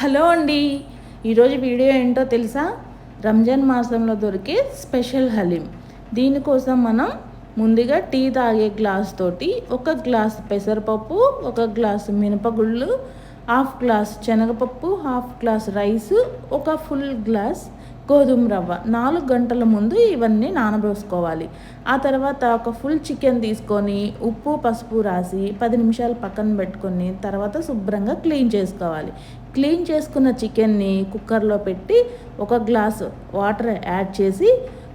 Hello అండి, ఈరోజు video ఏంటో తెలుసా? రంజాన్ మాసంలో దొరికే స్పెషల్ హలీం. దీనికోసం మనం ముందుగా టీ తాగే గ్లాస్ తోటి 1 గ్లాస్ పెసరపప్పు, 1 గ్లాస్ మినపగుళ్ళు, 1/2 గ్లాస్ శనగపప్పు, 1/2 గ్లాస్ రైసు, 1 ఫుల్ గ్లాస్ గోధుమ రవ్వ 4 గంటల ముందు ఇవన్నీ నానబోసుకోవాలి. ఆ తర్వాత ఒక ఫుల్ చికెన్ తీసుకొని ఉప్పు పసుపు రాసి 10 నిమిషాలు పక్కన పెట్టుకొని తర్వాత శుభ్రంగా క్లీన్ చేసుకోవాలి. క్లీన్ చేసుకున్న చికెన్ని కుక్కర్లో పెట్టి 1 గ్లాసు వాటర్ యాడ్ చేసి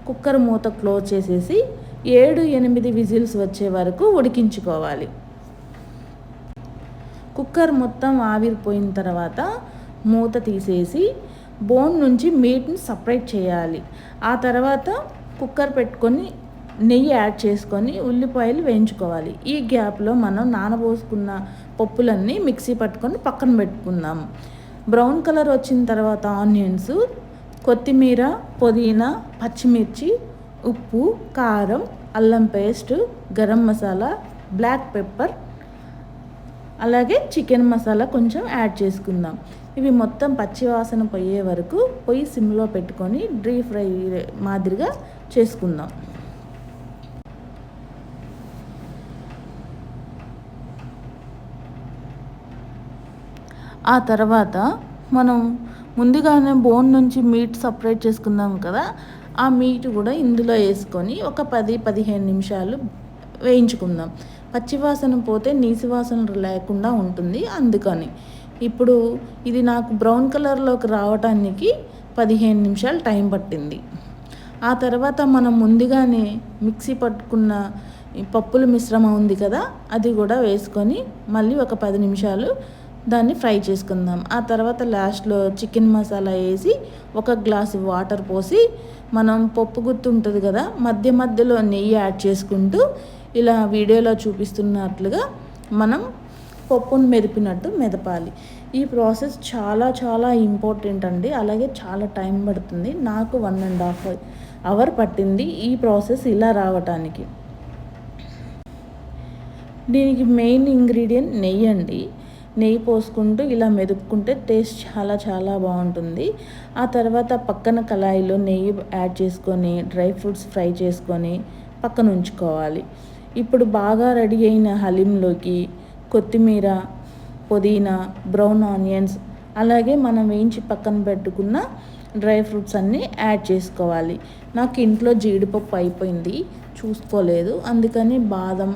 కుక్కర్ మూత క్లోజ్ చేసేసి 7-8 విజిల్స్ వచ్చే వరకు ఉడికించుకోవాలి. కుక్కర్ మొత్తం ఆవిరిపోయిన తర్వాత మూత తీసేసి బోన్ నుంచి మీట్ని సపరేట్ చేయాలి. ఆ తర్వాత కుక్కర్ పెట్టుకొని నెయ్యి యాడ్ చేసుకొని ఉల్లిపాయలు వేయించుకోవాలి. ఈ గ్యాప్లో మనం నానబోసుకున్న పప్పులన్నీ మిక్సీ పట్టుకొని పక్కన పెట్టుకుందాం. బ్రౌన్ కలర్ వచ్చిన తర్వాత ఆనియన్స్, కొత్తిమీర, పుదీనా, పచ్చిమిర్చి, ఉప్పు, కారం, అల్లం paste, garam masala, black pepper, అలాగే చికెన్ మసాలా కొంచెం యాడ్ చేసుకుందాం. ఇవి మొత్తం పచ్చి వాసన పోయే వరకు పొయ్యి సిమ్లో పెట్టుకొని డీప్ ఫ్రై మాదిరిగా చేసుకుందాం. ఆ తర్వాత మనం ముందుగానే బోన్ నుంచి మీట్ సపరేట్ చేసుకుందాం కదా, ఆ మీట్ కూడా ఇందులో వేసుకొని ఒక 10-15 నిమిషాలు వేయించుకుందాం. పచ్చివాసన పోతే నీసువాసన లేకుండా ఉంటుంది. అందుకని ఇప్పుడు ఇది నాకు బ్రౌన్ కలర్లోకి రావడానికి 15 నిమిషాలు టైం పట్టింది. ఆ తర్వాత మనం ముందుగానే మిక్సీ పట్టుకున్న పప్పుల మిశ్రమం ఉంది కదా, అది కూడా వేసుకొని మళ్ళీ ఒక 10 నిమిషాలు దాన్ని ఫ్రై చేసుకుందాం. ఆ తర్వాత లాస్ట్లో చికెన్ మసాలా వేసి 1 గ్లాసు వాటర్ పోసి మనం పప్పు గుత్తి ఉంటుంది కదా, మధ్య మధ్యలో నెయ్యి యాడ్ చేసుకుంటూ ఇలా వీడియోలో చూపిస్తున్నట్లుగా మనం పప్పును మెదిపినట్టు మెదపాలి. ఈ ప్రాసెస్ చాలా చాలా ఇంపార్టెంట్ అండి. అలాగే చాలా టైం పడుతుంది. నాకు 1.5 అవర్ పట్టింది ఈ ప్రాసెస్ ఇలా రావటానికి. దీనికి మెయిన్ ఇంగ్రీడియంట్ నెయ్యి అండి. నెయ్యి పోసుకుంటూ ఇలా మెదుపుకుంటే టేస్ట్ చాలా చాలా బాగుంటుంది. ఆ తర్వాత పక్కన కళాయిలో నెయ్యి యాడ్ చేసుకొని డ్రై ఫ్రూట్స్ ఫ్రై చేసుకొని పక్కన ఉంచుకోవాలి. ఇప్పుడు బాగా రెడీ అయిన హలీంలోకి కొత్తిమీర, పుదీనా, బ్రౌన్ ఆనియన్స్, అలాగే మనం వేయించి పక్కన పెట్టుకున్న డ్రై ఫ్రూట్స్ అన్నీ యాడ్ చేసుకోవాలి. నాకు ఇంట్లో జీడిపప్పు అయిపోయింది, చూసుకోలేదు, అందుకని బాదం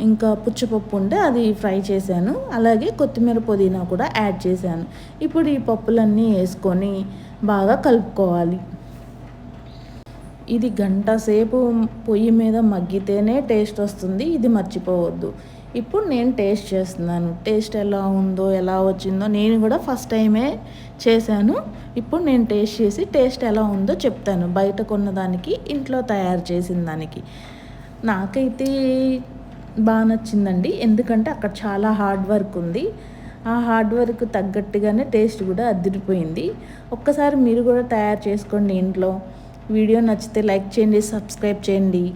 ఇంకా పుచ్చపప్పు ఉంటే అది ఫ్రై చేశాను. అలాగే కొత్తిమీర, పుదీనా కూడా యాడ్ చేశాను. ఇప్పుడు ఈ పప్పులన్నీ వేసుకొని బాగా కలుపుకోవాలి. ఇది గంట సేపు పొయ్యి మీద మగ్గితేనే టేస్ట్ వస్తుంది. ఇది మర్చిపోవద్దు. ఇప్పుడు నేను టేస్ట్ చేస్తున్నాను. టేస్ట్ ఎలా ఉందో ఎలా వచ్చిందో నేను కూడా ఫస్ట్ టైమే చేశాను. ఇప్పుడు నేను టేస్ట్ చేసి టేస్ట్ ఎలా ఉందో చెప్తాను, బయట కొన్నదానికి ఇంట్లో తయారు చేసిన దానికి. నాకైతే బాగా నచ్చిందండి, ఎందుకంటే అక్కడ చాలా హార్డ్ వర్క్ ఉంది. ఆ హార్డ్ వర్క్ తగ్గట్టుగానే టేస్ట్ కూడా అదిరిపోయింది. ఒక్కసారి మీరు కూడా తయారు చేసుకోండి ఇంట్లో. వీడియో నచ్చితే లైక్ చేయండి, సబ్స్క్రైబ్ చేయండి.